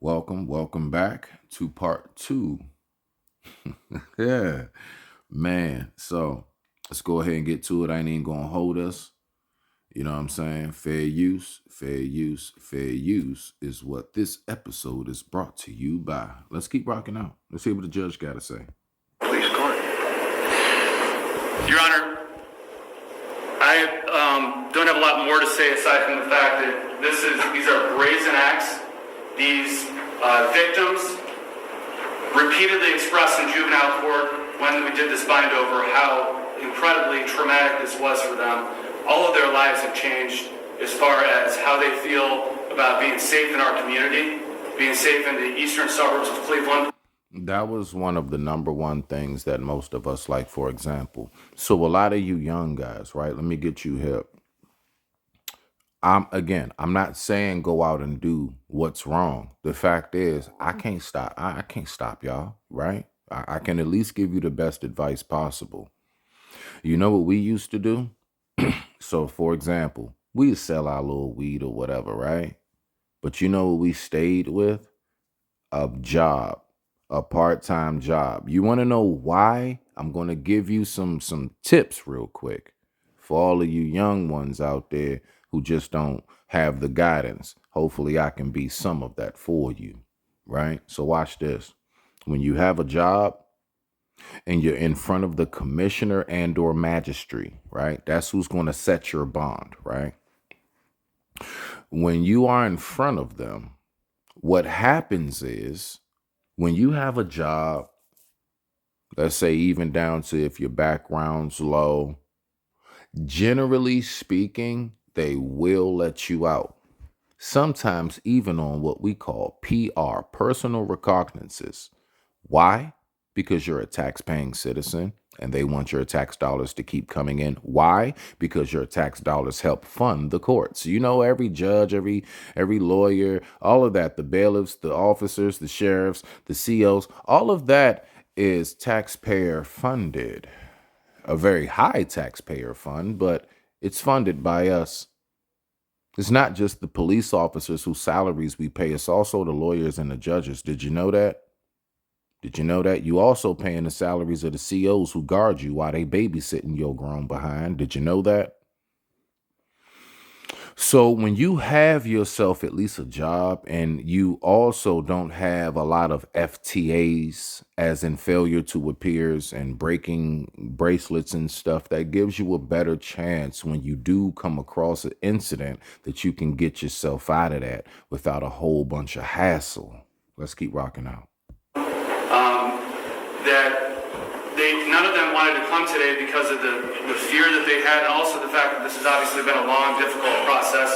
Welcome back to part two. Yeah, man. So let's go ahead and get to it. I ain't even gonna hold us. You know what I'm saying? Fair use, fair use, fair use is what this episode is brought to you by. Let's keep rocking out. Let's hear what the judge got to say. Please, court. Your Honor, I don't have a lot more to say aside from the fact that these are brazen acts. These victims repeatedly expressed in juvenile court when we did this bind over how incredibly traumatic this was for them. All of their lives have changed as far as how they feel about being safe in our community, being safe in the eastern suburbs of Cleveland. That was one of the number one things that most of us like, for example. So a lot of you young guys, right? Let me get you hip. I'm not saying go out and do what's wrong. The fact is, I can't stop. I can't stop y'all, right? I can at least give you the best advice possible. You know what we used to do? So, for example, we sell our little weed or whatever, right? But you know what we stayed with? A job, a part-time job. You want to know why? I'm going to give you some tips real quick for all of you young ones out there who just don't have the guidance. Hopefully I can be some of that for you, right? So watch this. When you have a job and you're in front of the commissioner and or magistrate, right? That's who's going to set your bond, right? When you are in front of them, what happens is when you have a job, let's say even down to if your background's low, generally speaking, they will let you out. Sometimes even on what we call PR, personal recognizances. Why? Because you're a tax-paying citizen and they want your tax dollars to keep coming in. Why? Because your tax dollars help fund the courts. You know, every judge, every lawyer, all of that, the bailiffs, the officers, the sheriffs, the COs, all of that is taxpayer funded. A very high taxpayer fund, but it's funded by us. It's not just the police officers whose salaries we pay. It's also the lawyers and the judges. Did you know that? Did you know that? You also paying the salaries of the COs who guard you while they babysitting your grown behind. Did you know that? So when you have yourself at least a job and you also don't have a lot of FTAs, as in failure to appears and breaking bracelets and stuff, that gives you a better chance when you do come across an incident that you can get yourself out of that without a whole bunch of hassle. Let's keep rocking out. None of them wanted to come today because of the fear that they had, and also the fact that this has obviously been a long, difficult process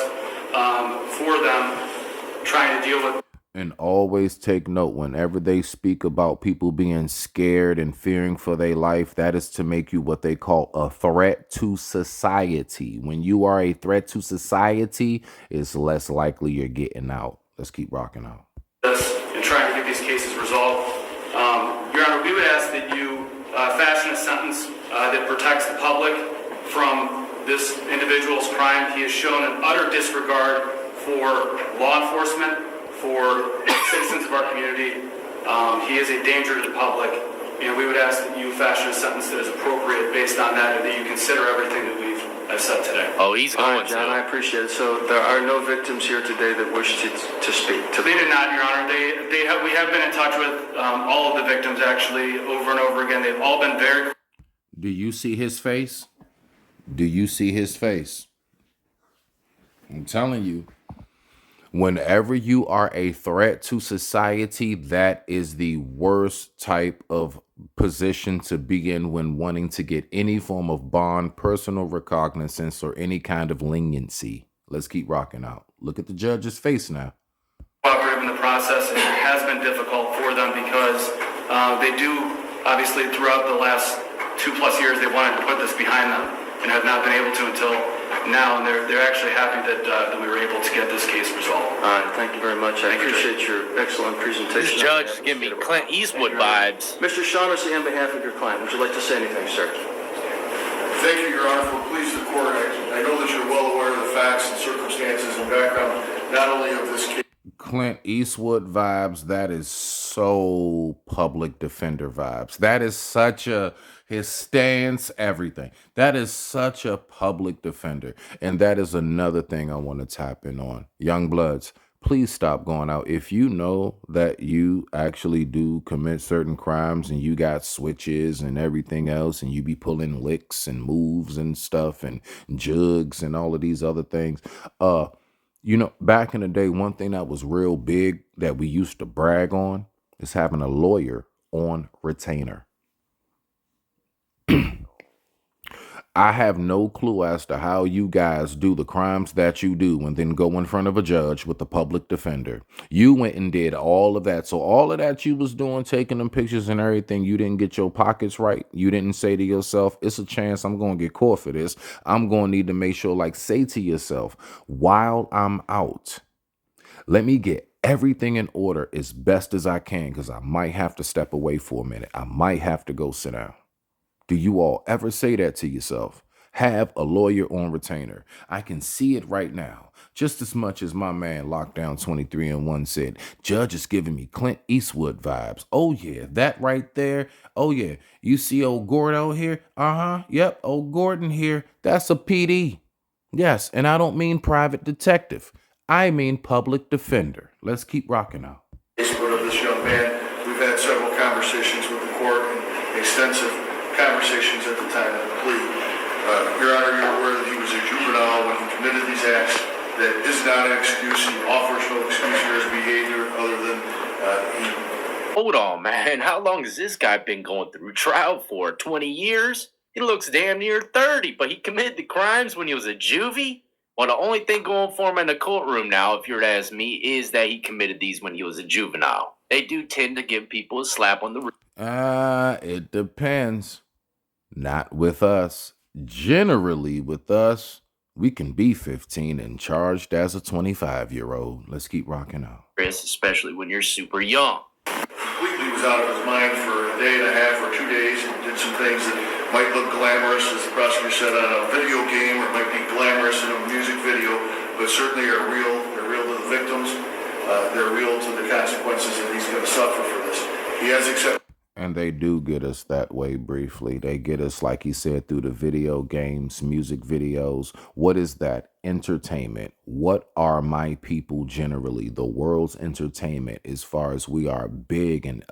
for them trying to deal with. And always take note, whenever they speak about people being scared and fearing for their life, that is to make you what they call a threat to society. When you are a threat to society, it's less likely you're getting out. Let's keep rocking out. And trying to get these cases resolved. Your Honor, we would ask that you fashion a sentence that protects the public from this individual's crime. He has shown an utter disregard for law enforcement, for citizens of our community. He is a danger to the public, and we would ask that you fashion a sentence that is appropriate based on that, and that you consider everything that I've said today. Oh, he's going to. John, I appreciate it. So there are no victims here today that wish to speak. They did not, Your Honor. We have been in touch with all of the victims, actually, over and over again. They've all been very... Do you see his face? Do you see his face? I'm telling you, whenever you are a threat to society, that is the worst type of position to be in when wanting to get any form of bond, personal recognizance, or any kind of leniency. Let's keep rocking out. Look at the judge's face now. Cooperative in the process, and it has been difficult for them because they do, obviously, throughout the last 2+ years, they wanted to put this behind them and have not been able to until now, and they're actually happy that we were able to get this case resolved. All right, thank you very much. I appreciate your excellent presentation. This judge is giving me Clint Eastwood vibes. Mr. Shaughnessy, on behalf of your client, would you like to say anything, sir? Thank you, Your Honor, for pleasing the court. I know that you're well aware of the facts and circumstances and background, not only of this case. Clint Eastwood vibes. That is so public defender vibes. That is such a his stance, everything. That is such a public defender. And that is another thing I want to tap in on. Young bloods, please stop going out. If you know that you actually do commit certain crimes and you got switches and everything else, and you be pulling licks and moves and stuff and jugs and all of these other things, back in the day, one thing that was real big that we used to brag on is having a lawyer on retainer. I have no clue as to how you guys do the crimes that you do and then go in front of a judge with the public defender. You went and did all of that. So all of that you was doing, taking them pictures and everything, you didn't get your pockets right. You didn't say to yourself, it's a chance I'm going to get caught for this. I'm going to need to make sure, like, say to yourself, while I'm out, let me get everything in order as best as I can, because I might have to step away for a minute. I might have to go sit down. Do you all ever say that to yourself? Have a lawyer on retainer. I can see it right now. Just as much as my man Lockdown 23 and 1 said, Judge is giving me Clint Eastwood vibes. Oh yeah, that right there. Oh yeah, you see old Gordo here? Yep, old Gordon here. That's a PD. Yes, and I don't mean private detective. I mean public defender. Let's keep rocking out. Eastwood of this young man. We've had several conversations with the court and extensive conversations at the time of the plea. Your Honor, you're aware that he was a juvenile when he committed these acts. That is not an excuse. He offers no excuse for his behavior other than he... Hold on, man. How long has this guy been going through trial for? 20 years? He looks damn near 30, but he committed the crimes when he was a juvie? Well, the only thing going for him in the courtroom now, if you were to ask me, is that he committed these when he was a juvenile. They do tend to give people a slap on the wrist. It depends. Not with us. Generally, with us, we can be 15 and charged as a 25-year-old. Let's keep rocking out. Especially when you're super young. Completely was out of his mind for a day and a half or 2 days and did some things that might look glamorous, as the prosecutor said, on a video game, or might be glamorous in a music video, but certainly are real. They're real to the victims. They're real to the consequences that he's going to suffer for this. He has accepted. And they do get us that way briefly. They get us, like he said, through the video games, music videos. What is that? Entertainment. What are my people generally? The world's entertainment, as far as we are big in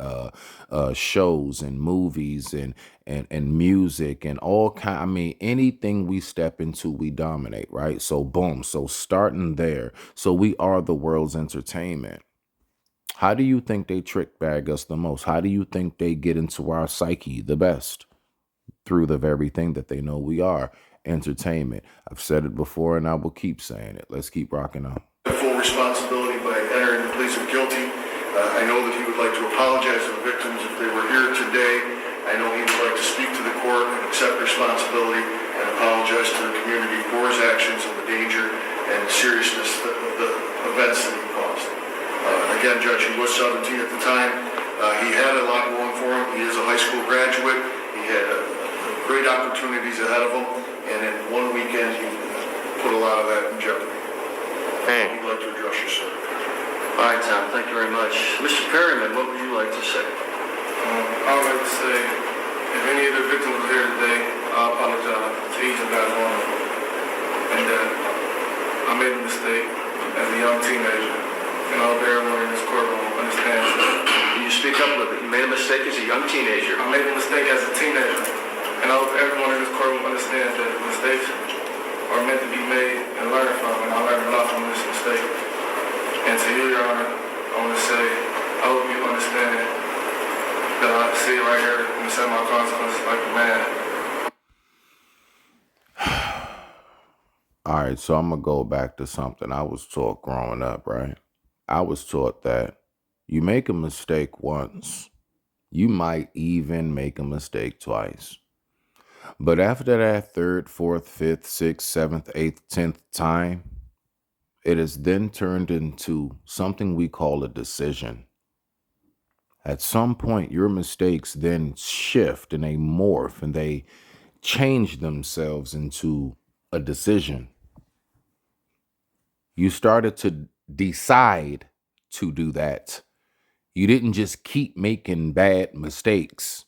shows and movies and music and all kind. I mean, anything we step into, we dominate, right? So boom. So starting there. So we are the world's entertainment. How do you think they trick bag us the most? How do you think they get into our psyche the best? Through the very thing that they know we are, entertainment. I've said it before and I will keep saying it. Let's keep rocking on. Full responsibility by entering the pleas of guilty. I know that he would like to apologize to the victims if they were here today. I know he would like to speak to the court and accept responsibility and apologize to the community for his actions and the danger and seriousness of the events that he caused. Again, Judge, he was 17 at the time. He had a lot going for him. He is a high school graduate. He had great opportunities ahead of him, and in one weekend, he put a lot of that in jeopardy. He'd like to address you, sir. All right, Tom, thank you very much. Mr. Perryman, what would you like to say? I would like to say, if any of the victims are here today, I apologize to each and every one of them. And that I made a mistake as a young teenager. And I hope everyone in this courtroom understands that. Can you speak up a little bit? You made a mistake as a young teenager. I made a mistake as a teenager. And I hope everyone in this courtroom understands that mistakes are meant to be made and learned from. And I learned a lot from this mistake. And to you, Your Honor, I want to say, I hope you understand that I see it right here and accept my consequences like a man. All right, so I'm going to go back to something I was taught growing up, right? I was taught that you make a mistake once, you might even make a mistake twice. But after that third, fourth, fifth, sixth, seventh, eighth, 10th time, it is then turned into something we call a decision. At some point, your mistakes then shift and they morph and they change themselves into a decision. You started to decide to do that. You didn't just keep making bad mistakes.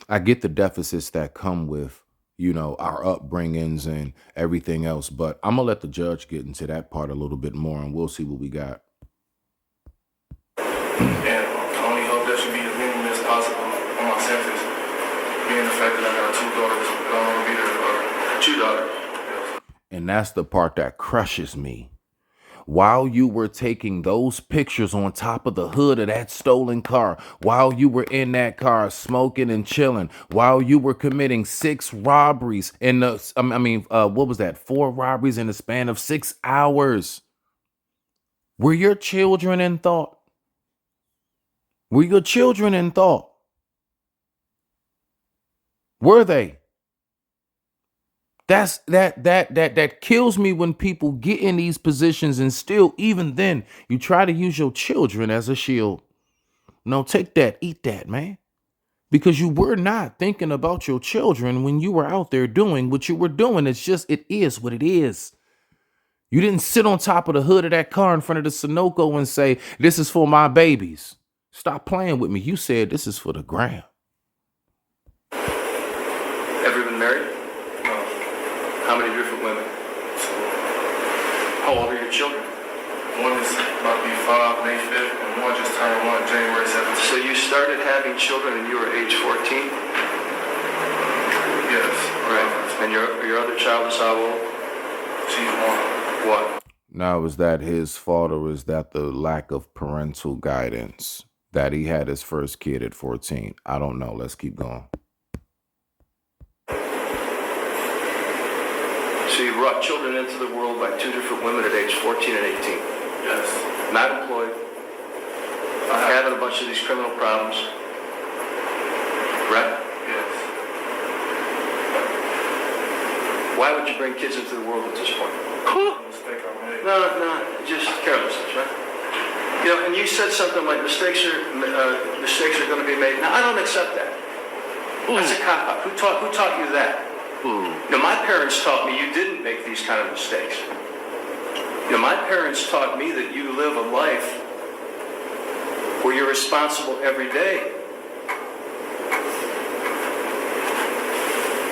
I get the deficits that come with, our upbringings and everything else, but I'm going to let the judge get into that part a little bit more, and we'll see what we got. And I only hope that should be as minimal as possible on my sentence, being the fact that I got 2 daughters that don't want to be there, or 2 daughters. Yes. And that's the part that crushes me. While you were taking those pictures on top of the hood of that stolen car, while you were in that car smoking and chilling, while you were committing 6 robberies what was that? 4 robberies in the span of 6 hours. Were your children in thought? Were your children in thought? Were they? That kills me when people get in these positions and still, even then, you try to use your children as a shield. No, take that, eat that, man. Because you were not thinking about your children when you were out there doing what you were doing. It's just, it is what it is. You didn't sit on top of the hood of that car in front of the Sunoco and say, this is for my babies. Stop playing with me. You said this is for the gram. Ever been married? No. How many different women? How old are your children? One is about to be 5 May 5th, and one just turned 1 January 7th. So you started having children and you were age 14? Yes. Right. And your other child is how old? She's 1. What? Now, is that his fault, or is that the lack of parental guidance that he had his first kid at 14? I don't know. Let's keep going. So you brought children into the world by 2 different women at age 14 and 18. Yes. Not employed. Having a bunch of these criminal problems. Correct? Yes. Why would you bring kids into the world at this point? Mistake I made. No, just carelessness, right? And you said something like mistakes are going to be made. Now, I don't accept that. That's a cop-out. Who taught you that? Now, my parents taught me you didn't make these kind of mistakes. My parents taught me that you live a life where you're responsible every day.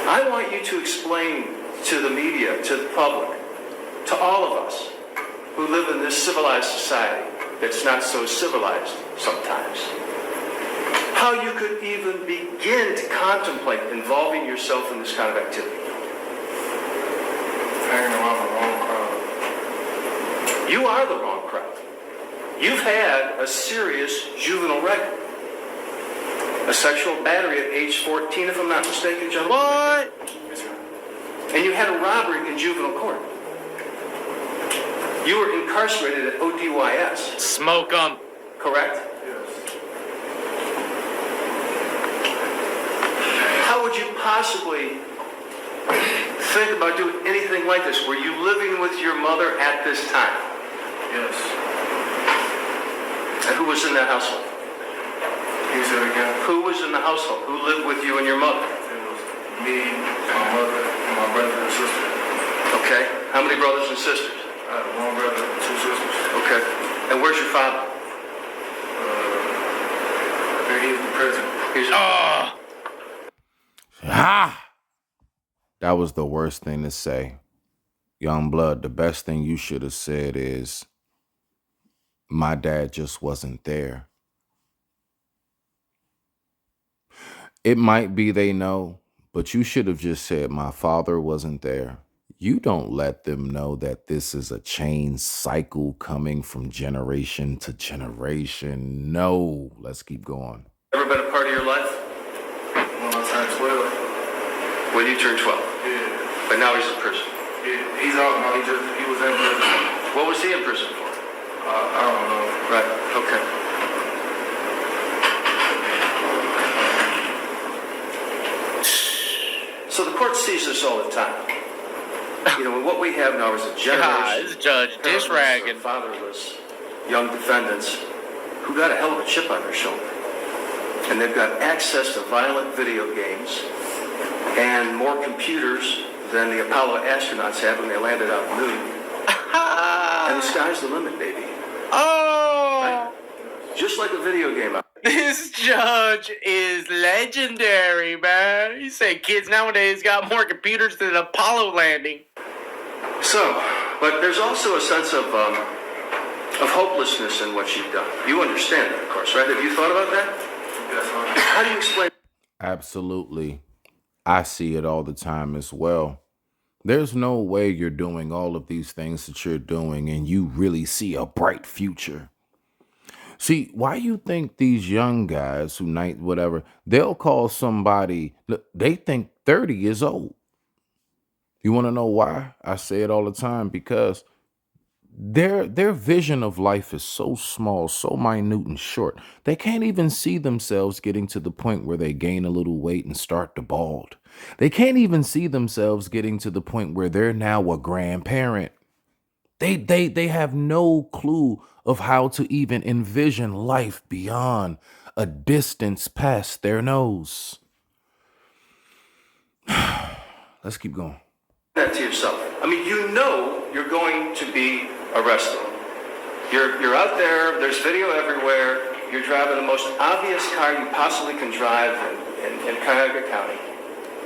I want you to explain to the media, to the public, to all of us who live in this civilized society that's not so civilized sometimes, how you could even begin to contemplate involving yourself in this kind of activity. Hanging around the wrong crowd. You are the wrong crowd. You've had a serious juvenile record. A sexual battery at age 14, if I'm not mistaken, gentlemen. What? And you had a robbery in juvenile court. You were incarcerated at ODYS. Smoke 'em. Correct? Yes. How would you possibly think about doing anything like this? Were you living with your mother at this time? Yes. And who was in that household? He said again. Who was in the household? Who lived with you and your mother? It was me, my mother, and my brother and sister. Okay. How many brothers and sisters? I have 1 brother and 2 sisters. Okay. And where's your father? I think he's in prison. That was the worst thing to say. Young blood, the best thing you should have said is, my dad just wasn't there. It might be they know, but you should have just said, my father wasn't there. You don't let them know that this is a chain cycle coming from generation to generation. No, let's keep going. Ever been a part of your life? When I turned 12. When you turned 12. Yeah. But now he's in prison. Yeah. He's out now. He was in prison. What was he in prison for? I don't know. Right. Okay. So the court sees this all the time. And what we have now is a generation This judge dish ragging. of fatherless young defendants who got a hell of a chip on their shoulder. And they've got access to violent video games and more computers than the Apollo astronauts had when they landed on the moon. And the sky's the limit, baby. Oh, Just like a video game. this judge is legendary, man. He said kids nowadays got more computers than an Apollo landing. So, but there's also a sense of hopelessness in what you've done. You understand that, of course, right? Have you thought about that? How do you explain? Absolutely. I see it all the time as well. There's no way you're doing all of these things that you're doing and you really see a bright future. See, why you think these young guys who night whatever, they'll call somebody, look, they think 30 is old. You want to know why? I say it all the time because their vision of life is so small, so minute and short. They can't even see themselves getting to the point where they gain a little weight and start to bald. They can't even see themselves getting to the point where they're now a grandparent. They have no clue of how to even envision life beyond a distance past their nose. Let's keep going. That to yourself. I mean, you know you're going to be arrested. You're out there, there's video everywhere, you're driving the most obvious car you possibly can drive in Cuyahoga County,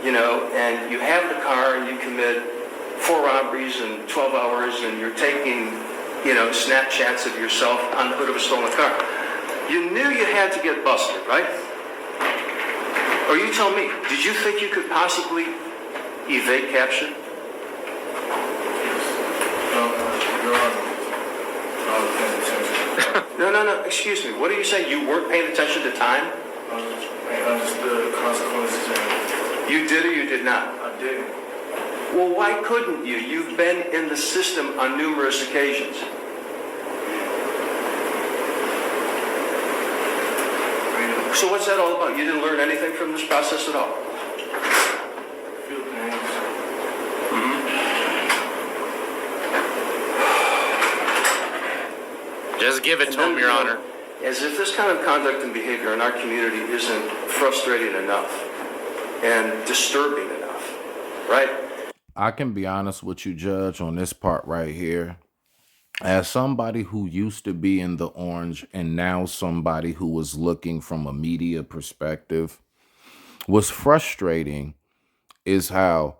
you know, and you have the car and you commit 4 robberies in 12 hours and you're taking, you know, Snapchats of yourself on the hood of a stolen car. You knew you had to get busted, right? Or you tell me, did you think you could possibly evade capture? No, excuse me. What are you saying? You weren't paying attention to time? I understood the consequences. You did or you did not? I did. Well, why couldn't you? You've been in the system on numerous occasions. So what's that all about? You didn't learn anything from this process at all? Few things. Just give it And to him, then, Your you know, Honor. As if this kind of conduct and behavior in our community isn't frustrating enough and disturbing enough, right? I can be honest with you, Judge, on this part right here. As somebody who used to be in the orange and now somebody who was looking from a media perspective, what's frustrating is how,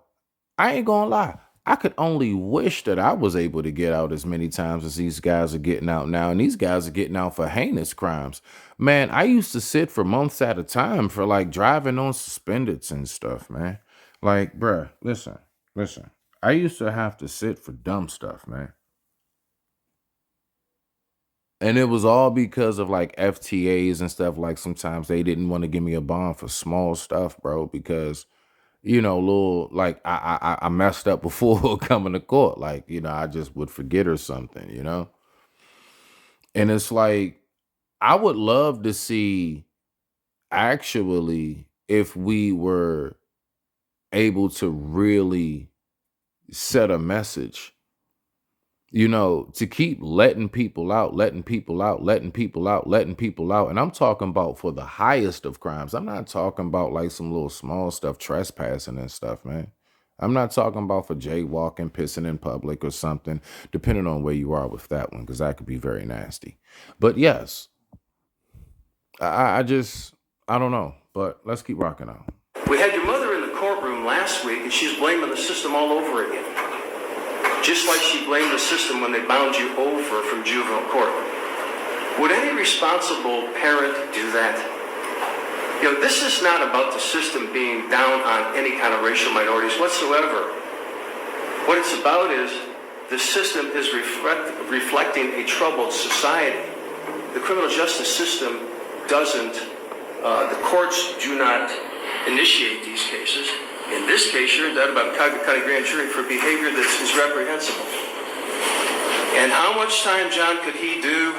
I ain't gonna lie, I could only wish that I was able to get out as many times as these guys are getting out now. And these guys are getting out for heinous crimes. Man, I used to sit for months at a time for like driving on suspendeds and stuff, man. Like, bruh, listen. I used to have to sit for dumb stuff, man. And it was all because of like FTAs and stuff. Like sometimes they didn't want to give me a bond for small stuff, bro, because, you know, little, like I messed up before coming to court. Like, you know, I just would forget or something, you know? And it's like, I would love to see actually if we were able to really set a message, you know, to keep letting people out. And I'm talking about for the highest of crimes. I'm not talking about like some little small stuff, trespassing and stuff, man. I'm not talking about for jaywalking, pissing in public or something, depending on where you are with that one, because that could be very nasty. But yes, I don't know, but let's keep rocking out. We had your mother in the courtroom last week, and she's blaming the system all over again. Just like she blamed the system when they bound you over from juvenile court. Would any responsible parent do that? You know, this is not about the system being down on any kind of racial minorities whatsoever. What it's about is the system is reflecting a troubled society. The criminal justice system doesn't, the courts do not initiate these cases. In this case, you're indicted by the Cuyahoga County Grand Jury for behavior that is reprehensible. And how much time, John, could he do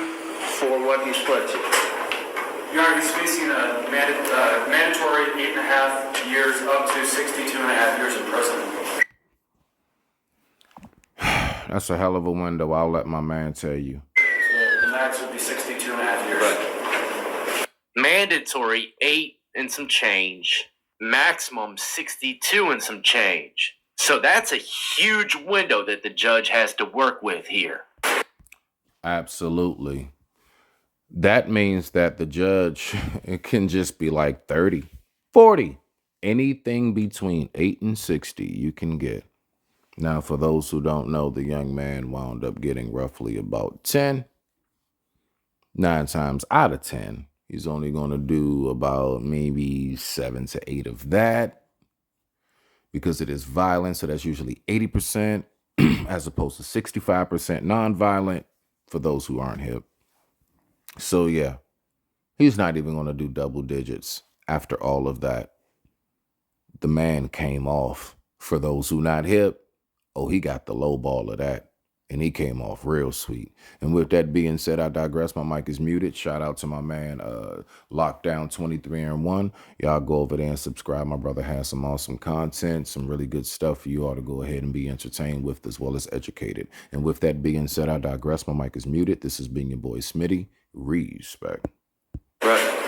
for what he's pled to? Your Honor, he's facing a mandatory 8.5 years up to 62.5 years in prison. That's a hell of a window. I'll let my man tell you. The max would be 62.5 years. Right. Mandatory 8 and some change. Maximum 62 and some change. So that's a huge window that the judge has to work with here. Absolutely. That means that the judge it can just be like 30, 40, anything between 8 and 60 you can get. Now, for those who don't know, the young man wound up getting roughly about 10. 9 times out of 10, he's only going to do about maybe 7 to 8 of that because it is violent. So that's usually 80% as opposed to 65% nonviolent for those who aren't hip. So, yeah, he's not even going to do double digits after all of that. The man came off. For those who not hip, oh, he got the low ball of that. And he came off real sweet. And with that being said, I digress. My mic is muted. Shout out to my man, Lockdown 23 and 1. Y'all go over there and subscribe. My brother has some awesome content, some really good stuff for you all to go ahead and be entertained with as well as educated. And with that being said, I digress. My mic is muted. This has been your boy Smitty. Respect. Right.